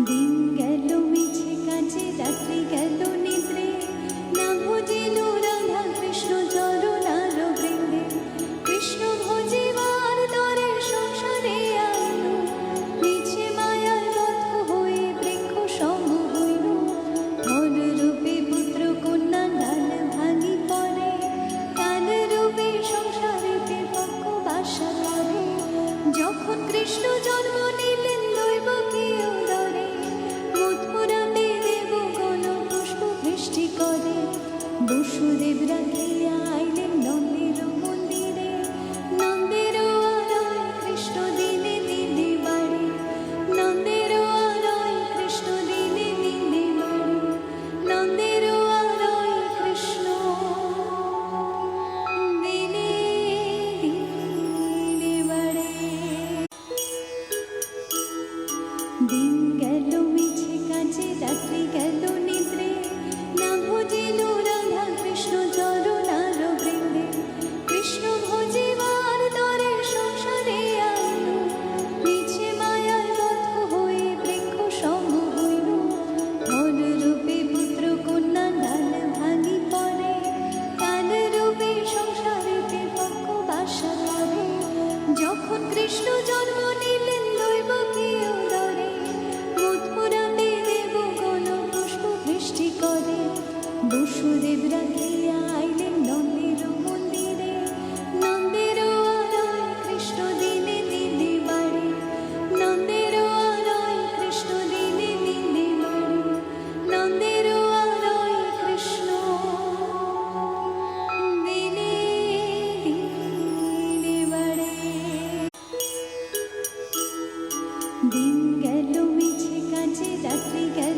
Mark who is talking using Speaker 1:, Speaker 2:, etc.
Speaker 1: দিন গেল মিছে কাজে, রাত্রি গেল নিদ্রে, না ভজিল রাধা কৃষ্ণ চরণার বৃন্দে। কৃষ্ণ ভজিবার তরে সংসারে আইল, মিছে মায়ার বদ্ধ হয়ে বৃক্ষ সম হইল। ধন রূপে পুত্র কন্যা ডাল ভাঙি পড়ে, কাল রূপে সংসারেতে পক্ষ বাসা করে। যখন কৃষ্ণ জন্ম নিলেন দৈবকীয় দরে, মথুরাতে দেবগণ পুষ্প বৃষ্টি করে। বসুদেব রাখিয়া আইলেন নন্দের মন্দিরে, নন্দের আলয় কৃষ্ণ দিনে দিনে বাড়ে। নন্দের আলয় কৃষ্ণ দিনে দিনে বাড়ে, নন্দের আলয় কৃষ্ণ দিনে দিনে বাড়ে। দিন গেল মিছে কাজে, রাত্রি গেল নিদ্রে, না ভজিল রাধা কৃষ্ণ চরণার বৃন্দে। কৃষ্ণ ভজিবার তরে সংসারে আইল, মিছে মায়ার বদ্ধ হয়ে বৃক্ষ সম হইল। ধন রূপে পুত্র কন্যা ডাল ভাঙি পড়ে, কাল রূপে সংসারেতে পক্ষ বাসা করে। যখন কৃষ্ণ জন্ম নিলেন দৈবকীয় দরে, মথুরাতে দেবগণ পুষ্প বৃষ্টি করে। বসুদেব রাখিয়া আইলেন নন্দের মন্দিরে, নন্দের আলয় কৃষ্ণ দিনে দিনে বাড়ে। নন্দের আলয় কৃষ্ণ দিনে দিনে বাড়ে, নন্দের আলয় কৃষ্ণ দিনে দিনে বাড়ে। দিন গেল মিছে কাজে, রাত্রি গেল